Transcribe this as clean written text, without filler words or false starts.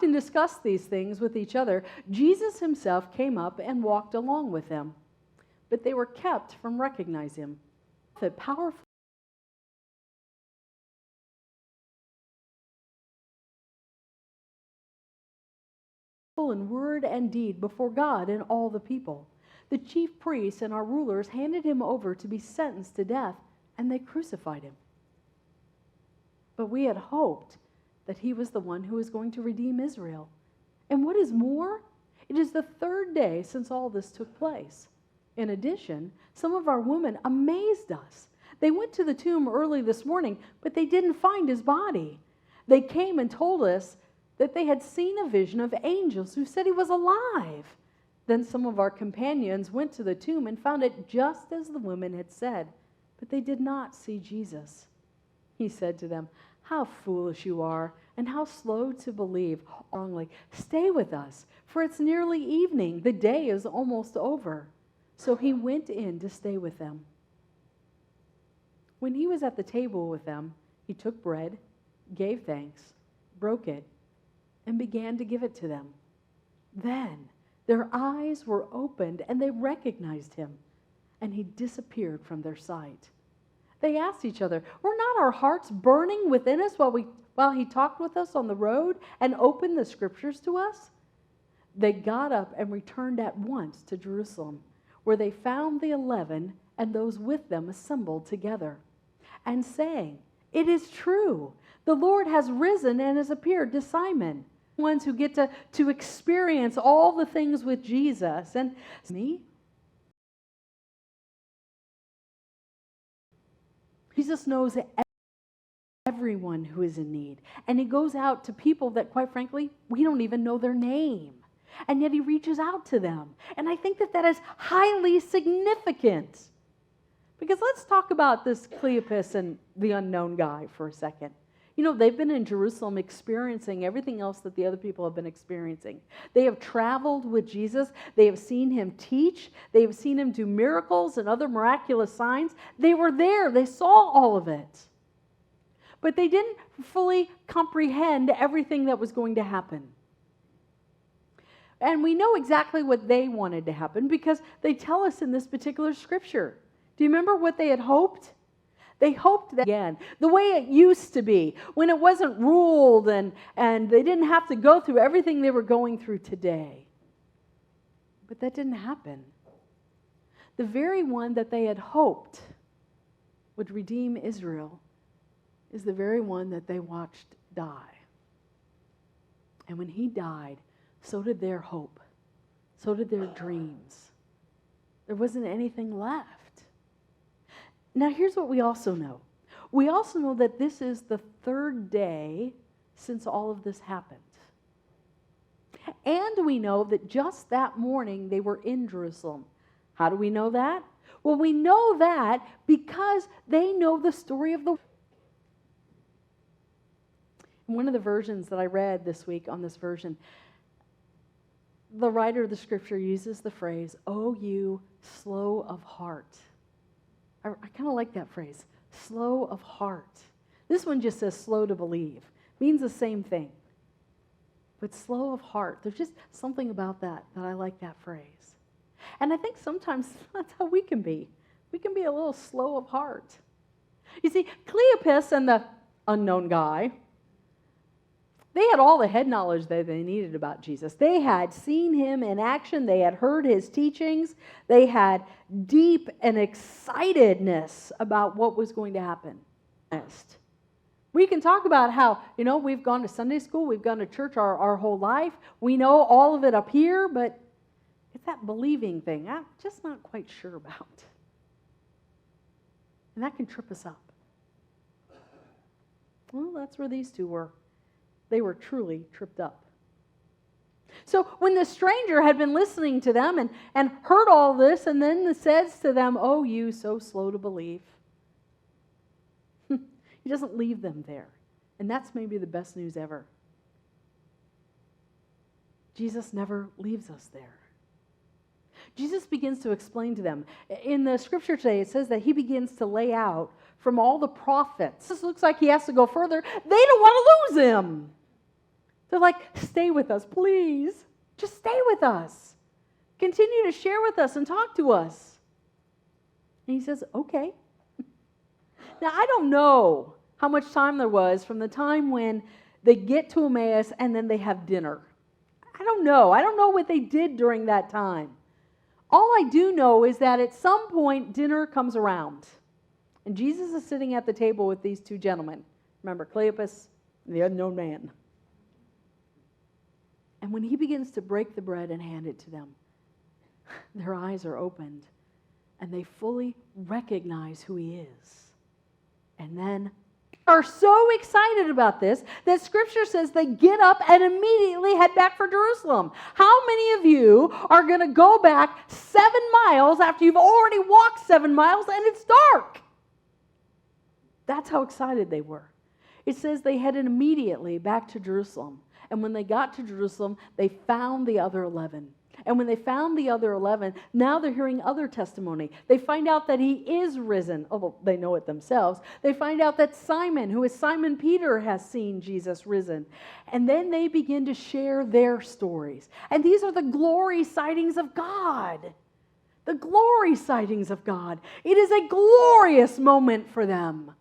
and discussed these things with each other, Jesus himself came up and walked along with them. But they were kept from recognizing him. The powerful in word and deed before God and all the people. The chief priests and our rulers handed him over to be sentenced to death, and they crucified him. But we had hoped that he was the one who was going to redeem Israel. And what is more, it is the third day since all this took place. In addition, some of our women amazed us. They went to the tomb early this morning, but they didn't find his body. They came and told us that they had seen a vision of angels who said he was alive. Then some of our companions went to the tomb and found it just as the women had said, but they did not see Jesus. He said to them, "How foolish you are, and how slow to believe wrongly. Stay with us, for it's nearly evening. The day is almost over." So he went in to stay with them. When he was at the table with them, he took bread, gave thanks, broke it, and began to give it to them. Then their eyes were opened, and they recognized him, and he disappeared from their sight. They asked each other, "Were not our hearts burning within us while he talked with us on the road and opened the scriptures to us?" They got up and returned at once to Jerusalem, where they found the 11 and those with them assembled together, and saying, "It is true, the Lord has risen and has appeared to Simon." Ones who get to experience all the things with Jesus. And me, Jesus knows everyone who is in need. And he goes out to people that, quite frankly, we don't even know their name. And yet he reaches out to them. And I think that is highly significant. Because let's talk about this Cleopas and the unknown guy for a second. You know, they've been in Jerusalem experiencing everything else that the other people have been experiencing. They have traveled with Jesus. They have seen him teach. They have seen him do miracles and other miraculous signs. They were there. They saw all of it. But they didn't fully comprehend everything that was going to happen. And we know exactly what they wanted to happen because they tell us in this particular scripture. Do you remember what they had hoped? They hoped that again, the way it used to be, when it wasn't ruled and they didn't have to go through everything they were going through today. But that didn't happen. The very one that they had hoped would redeem Israel is the very one that they watched die. And when he died, so did their hope. So did their dreams. There wasn't anything left. Now, here's what we also know. We also know that this is the third day since all of this happened. And we know that just that morning they were in Jerusalem. How do we know that? Well, we know that because they know the story of the... In one of the versions that I read this week on this version, the writer of the scripture uses the phrase, "Oh, you slow of heart." I kind of like that phrase, slow of heart. This one just says slow to believe. Means the same thing. But slow of heart, there's just something about that I like that phrase. And I think sometimes that's how we can be. We can be a little slow of heart. You see, Cleopas and the unknown guy, they had all the head knowledge that they needed about Jesus. They had seen him in action. They had heard his teachings. They had deep and excitedness about what was going to happen next. We can talk about how, we've gone to Sunday school, we've gone to church our whole life. We know all of it up here, but it's that believing thing I'm just not quite sure about. And that can trip us up. Well, that's where these two were. They were truly tripped up. So when the stranger had been listening to them and heard all this, and then says to them, "Oh, you so slow to believe." He doesn't leave them there. And that's maybe the best news ever. Jesus never leaves us there. Jesus begins to explain to them. In the scripture today, it says that he begins to lay out from all the prophets. This looks like he has to go further. They don't want to lose him. They're like, stay with us, please. Just stay with us. Continue to share with us and talk to us. And he says, okay. Now, I don't know how much time there was from the time when they get to Emmaus and then they have dinner. I don't know. I don't know what they did during that time. All I do know is that at some point, dinner comes around. And Jesus is sitting at the table with these two gentlemen. Remember, Cleopas and the unknown man. And when he begins to break the bread and hand it to them, their eyes are opened and they fully recognize who he is. And then are so excited about this that Scripture says they get up and immediately head back for Jerusalem. How many of you are going to go back 7 miles after you've already walked 7 miles and it's dark? That's how excited they were. It says they headed immediately back to Jerusalem. And when they got to Jerusalem, they found the other 11. And when they found the other 11, now they're hearing other testimony. They find out that he is risen, although they know it themselves. They find out that Simon, who is Simon Peter, has seen Jesus risen. And then they begin to share their stories. And these are the glory sightings of God. The glory sightings of God. It is a glorious moment for them.